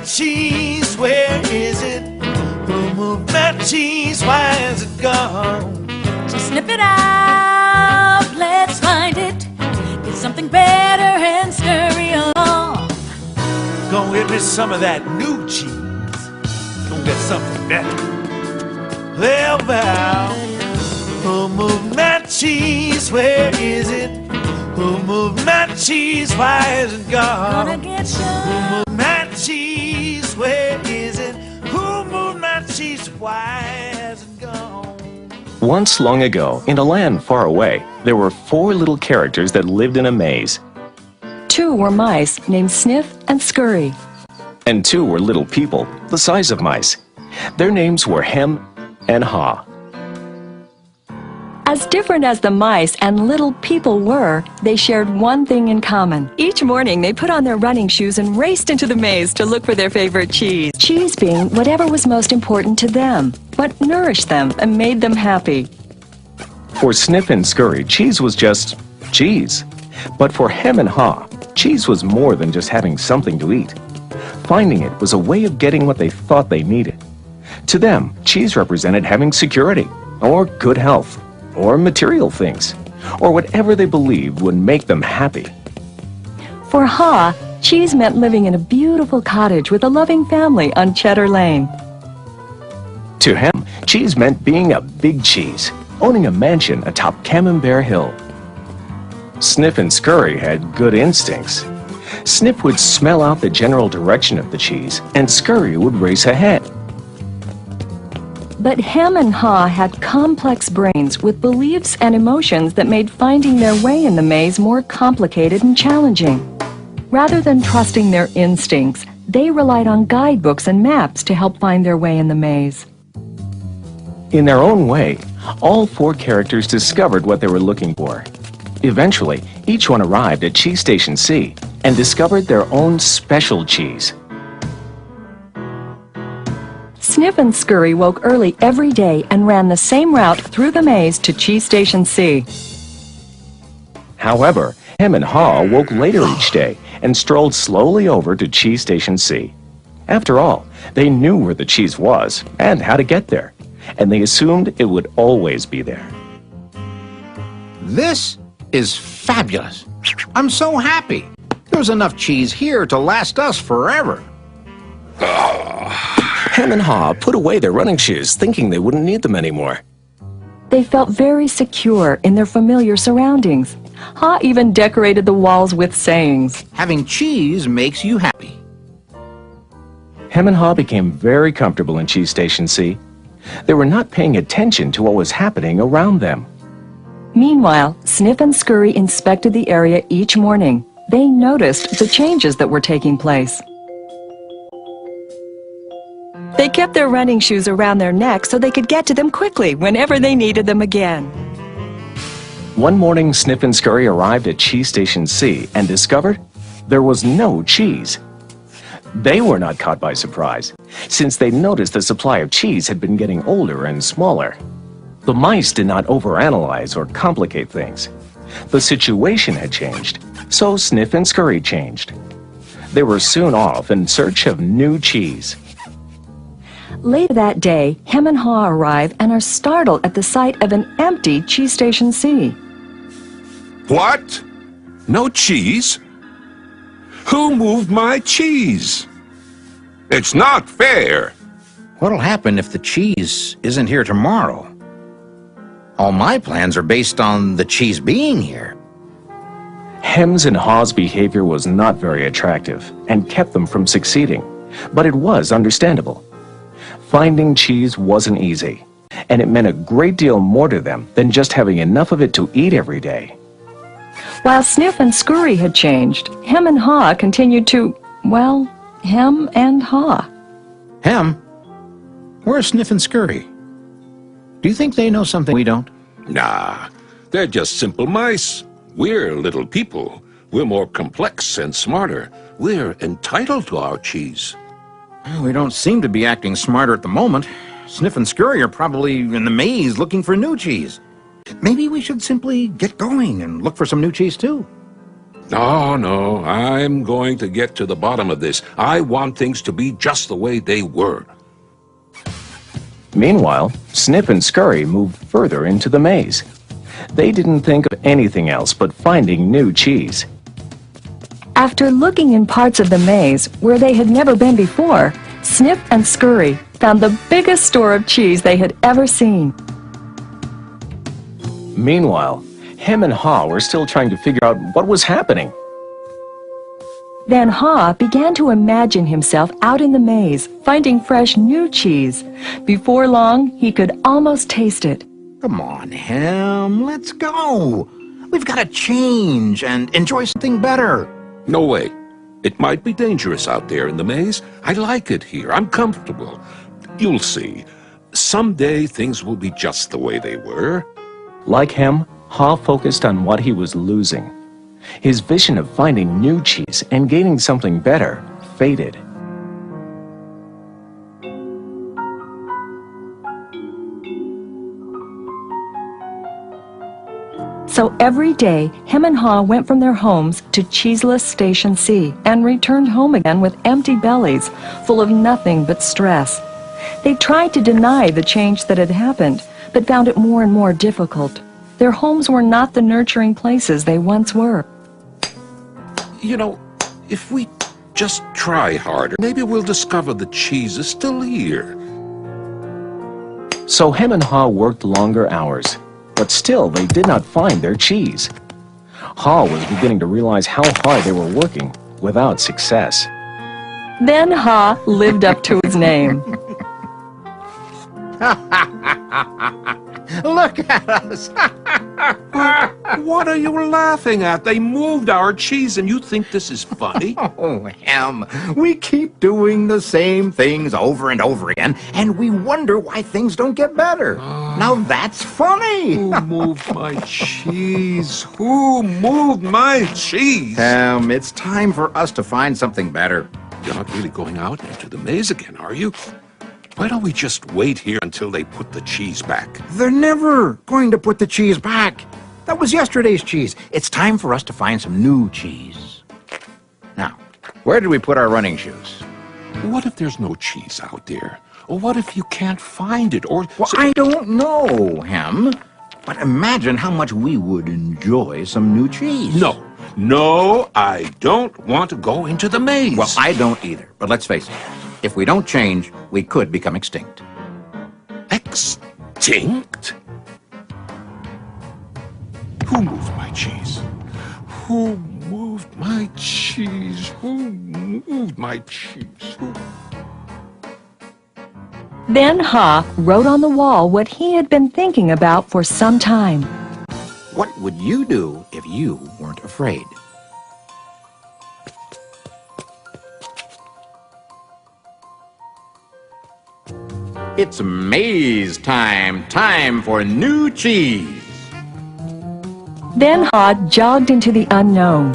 cheese? Where is it? Who moved my cheese? Why is it gone? So snip it out, let's find it. Get something better and scurry along. Go get me some of that new cheese. Go get something better. Well, Val, who moved my cheese? Where is it? Who moved my cheese? Why is it gone? Gonna get Who some. moved my cheese? Where is it? Who moved my cheese? Why is it gone? Once long ago, in a land far away, there were 4 little characters that lived in a maze. 2 were mice named Sniff and Scurry. And 2 were little people, the size of mice. Their names were Hem and Haw. As different as the mice and little people were, they shared one thing in common. Each morning, they put on their running shoes and raced into the maze to look for their favorite cheese. Cheese being whatever was most important to them, what nourished them and made them happy. For Sniff and Scurry, cheese was just cheese. But for Hem and Haw, cheese was more than just having something to eat. Finding it was a way of getting what they thought they needed. To them, cheese represented having security, or good health, or material things, or whatever they believed would make them happy. For Haw, cheese meant living in a beautiful cottage with a loving family on Cheddar Lane. To Hem, cheese meant being a big cheese, owning a mansion atop Camembert Hill. Sniff and Scurry had good instincts. Sniff would smell out the general direction of the cheese, and Scurry would race ahead. But Hem and Haw had complex brains with beliefs and emotions that made finding their way in the maze more complicated and challenging. Rather than trusting their instincts, they relied on guidebooks and maps to help find their way in the maze. In their own way, all 4 characters discovered what they were looking for. Eventually, each one arrived at Cheese Station C and discovered their own special cheese. Sniff and Scurry woke early every day and ran the same route through the maze to Cheese Station C. However, Hem and Haw woke later each day and strolled slowly over to Cheese Station C. After all, they knew where the cheese was and how to get there, and they assumed it would always be there. This is fabulous. I'm so happy. There's enough cheese here to last us forever. Hem and Haw put away their running shoes, thinking they wouldn't need them anymore. They felt very secure in their familiar surroundings. Haw even decorated the walls with sayings. Having cheese makes you happy. Hem and Haw became very comfortable in Cheese Station C. They were not paying attention to what was happening around them. Meanwhile, Sniff and Scurry inspected the area each morning. They noticed the changes that were taking place. They kept their running shoes around their necks so they could get to them quickly whenever they needed them again. One morning, Sniff and Scurry arrived at Cheese Station C and discovered there was no cheese. They were not caught by surprise, since they noticed the supply of cheese had been getting older and smaller. The mice did not overanalyze or complicate things. The situation had changed, so Sniff and Scurry changed. They were soon off in search of new cheese. Later that day, Hem and Haw arrive and are startled at the sight of an empty Cheese Station C. What? No cheese? Who moved my cheese? It's not fair. What'll happen if the cheese isn't here tomorrow? All my plans are based on the cheese being here. Hem's and Haw's behavior was not very attractive and kept them from succeeding, but it was understandable. Finding cheese wasn't easy, and it meant a great deal more to them than just having enough of it to eat every day. While Sniff and Scurry had changed, Hem and Haw continued to, well, hem and haw. Hem? Where's Sniff and Scurry? Do you think they know something we don't? Nah, they're just simple mice. We're little people. We're more complex and smarter. We're entitled to our cheese. We don't seem to be acting smarter at the moment. Sniff and Scurry are probably in the maze looking for new cheese. Maybe we should simply get going and look for some new cheese too. No, no, I'm going to get to the bottom of this. I want things to be just the way they were. Meanwhile, Snip and Scurry moved further into the maze. They didn't think of anything else but finding new cheese. After looking in parts of the maze where they had never been before, Snip and Scurry found the biggest store of cheese they had ever seen. Meanwhile, Hem and Haw were still trying to figure out what was happening. Then Haw began to imagine himself out in the maze, finding fresh new cheese. Before long, he could almost taste it. Come on, Hem, let's go. We've got to change and enjoy something better. No way. It might be dangerous out there in the maze. I like it here. I'm comfortable. You'll see. Someday things will be just the way they were. Like Hem, Haw focused on what he was losing. His vision of finding new cheese and gaining something better faded. So every day, Hem and Haw went from their homes to cheeseless Station C and returned home again with empty bellies, full of nothing but stress. They tried to deny the change that had happened, but found it more and more difficult. Their homes were not the nurturing places they once were. You know, if we just try harder, maybe we'll discover the cheese is still here. So Hem and Haw worked longer hours, but still they did not find their cheese. Haw was beginning to realize how hard they were working without success. Then Haw lived up to his name. Look at us. What are you laughing at? They moved our cheese and you think this is funny? Oh, Hem, we keep doing the same things over and over again, and we wonder why things don't get better. Now that's funny. Who moved my cheese? Who moved my cheese? Hem, it's time for us to find something better. You're not really going out into the maze again, are you? Why don't we just wait here until they put the cheese back? They're never going to put the cheese back. That was yesterday's cheese. It's time for us to find some new cheese. Now, where did we put our running shoes? What if there's no cheese out there? Or what if you can't find it? Or Well, I don't know, Hem. But imagine how much we would enjoy some new cheese. No, I don't want to go into the maze. Well, I don't either. But let's face it. If we don't change, we could become extinct. Extinct? Who moved my cheese? Who moved my cheese? Who moved my cheese? Who? Then Haw wrote on the wall what he had been thinking about for some time. What would you do if you weren't afraid? It's maze time. Time for new cheese. Then Haw jogged into the unknown.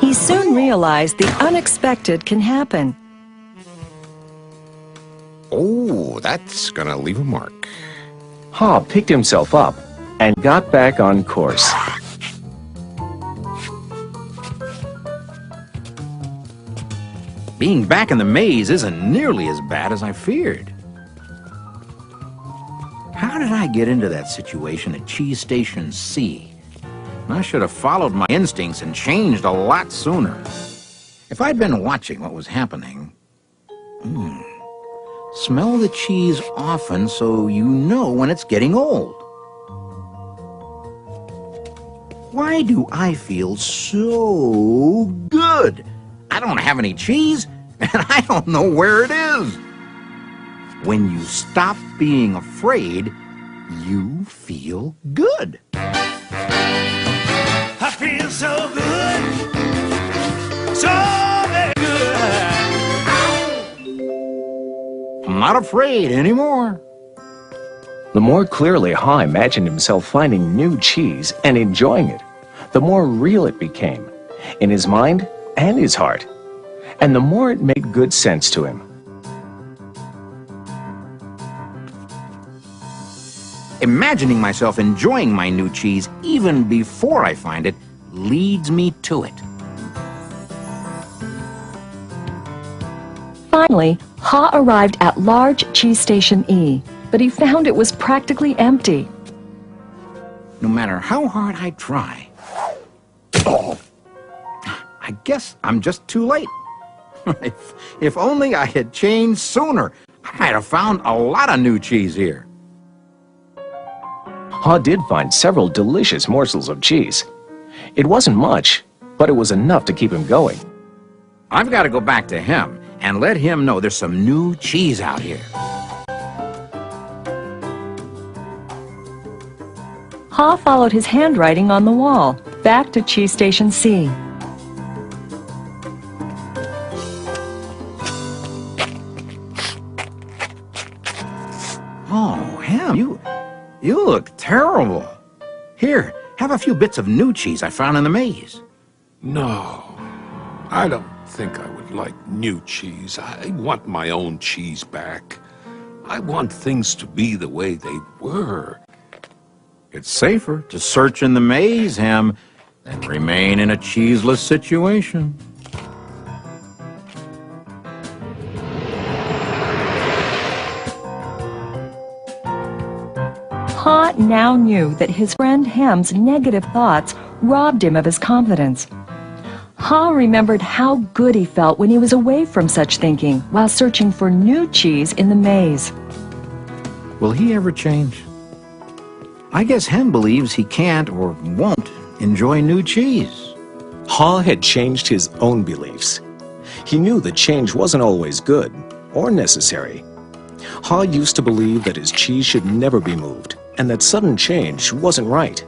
He soon realized the unexpected can happen. Oh, that's gonna leave a mark. Haw picked himself up and got back on course. Being back in the maze isn't nearly as bad as I feared. How did I get into that situation at Cheese Station C? I should have followed my instincts and changed a lot sooner. If I'd been watching what was happening... Smell the cheese often so you know when it's getting old. Why do I feel so good? I don't have any cheese, and I don't know where it is. When you stop being afraid, you feel good. I feel so good, so very good. I'm not afraid anymore. The more clearly Haw imagined himself finding new cheese and enjoying it, the more real it became, in his mind and his heart, and the more it made good sense to him. Imagining myself enjoying my new cheese even before I find it leads me to it. Finally, Ha arrived at large cheese station E, but he found it was practically empty. No matter how hard I try, I guess I'm just too late. If only I had changed sooner, I might have found a lot of new cheese here. Ha did find several delicious morsels of cheese. It wasn't much, but it was enough to keep him going. I've got to go back to him and let him know there's some new cheese out here. Ha followed his handwriting on the wall, back to cheese station C. Oh, Ham, you look terrible. Here, have a few bits of new cheese I found in the maze. No, I don't think I would like new cheese. I want my own cheese back. I want things to be the way they were. It's safer to search in the maze, Ham, than remain in a cheeseless situation. Ha now knew that his friend Ham's negative thoughts robbed him of his confidence. Ha remembered how good he felt when he was away from such thinking while searching for new cheese in the maze. Will he ever change? I guess Ham believes he can't or won't enjoy new cheese. Ha had changed his own beliefs. He knew that change wasn't always good or necessary. Ha used to believe that his cheese should never be moved and that sudden change wasn't right.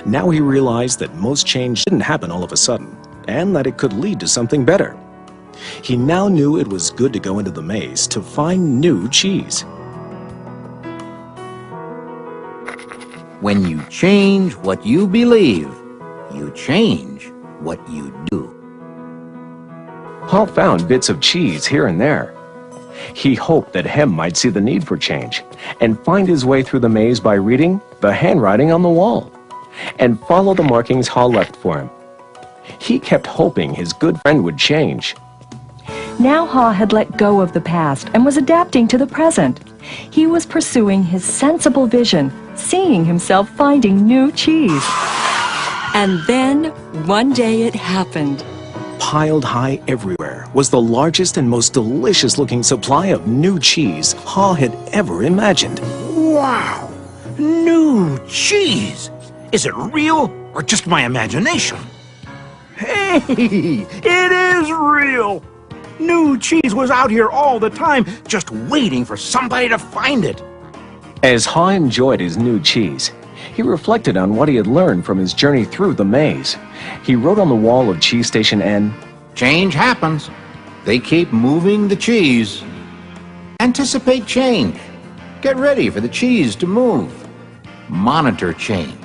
Now he realized that most change didn't happen all of a sudden and that it could lead to something better. He now knew it was good to go into the maze to find new cheese. When you change what you believe, you change what you do. Ha found bits of cheese here and there. He hoped that Hem might see the need for change and find his way through the maze by reading the handwriting on the wall and follow the markings Ha left for him. He kept hoping his good friend would change. Now Ha had let go of the past and was adapting to the present. He was pursuing his sensible vision, seeing himself finding new cheese. And then, one day it happened. Piled high everywhere was the largest and most delicious-looking supply of new cheese Ha had ever imagined. Wow! New cheese! Is it real or just my imagination? Hey! It is real! New cheese was out here all the time, just waiting for somebody to find it. As Ha enjoyed his new cheese, he reflected on what he had learned from his journey through the maze. He wrote on the wall of Cheese Station N, Change happens. They keep moving the cheese. Anticipate change. Get ready for the cheese to move. Monitor change.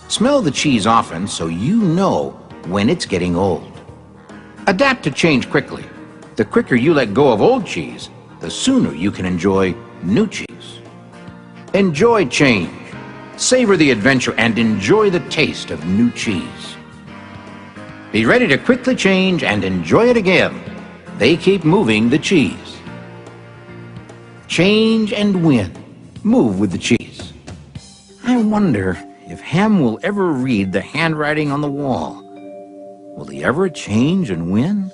Smell the cheese often so you know when it's getting old. Adapt to change quickly. The quicker you let go of old cheese, the sooner you can enjoy new cheese. Enjoy change. Savor the adventure and enjoy the taste of new cheese. Be ready to quickly change and enjoy it again. They keep moving the cheese. Change and win. Move with the cheese. I wonder if Ham will ever read the handwriting on the wall. Will he ever change and win?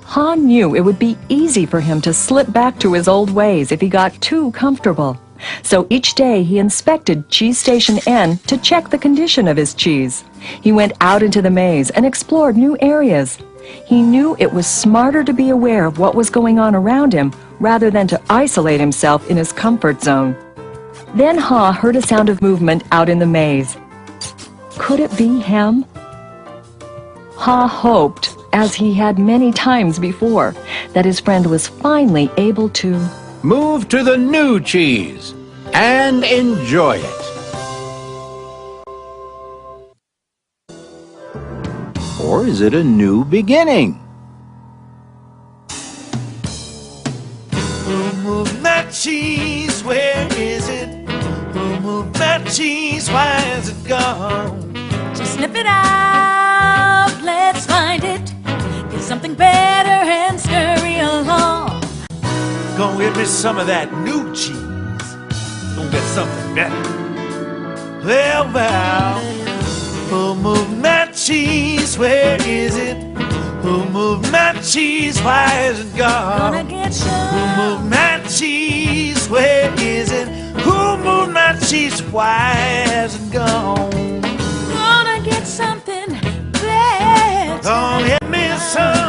Ha knew it would be easy for him to slip back to his old ways if he got too comfortable. So each day he inspected Cheese Station N to check the condition of his cheese. He went out into the maze and explored new areas. He knew it was smarter to be aware of what was going on around him rather than to isolate himself in his comfort zone. Then Ha heard a sound of movement out in the maze. Could it be Hem? Ha hoped, as he had many times before, that his friend was finally able to Move to the new cheese and enjoy it. Or is it a new beginning? Move that cheese, where is it cheese, why is it gone? So sniff it out, let's find it. Get something better and scurry along. Go get me some of that new cheese. Go get something better. Well, who moved my cheese? Where is it? Who moved my cheese? Why is it gone? Gonna get Who some. moved my cheese? Where is it? Who moved my cheese? Why is it gone? Gonna get something better. Go get me some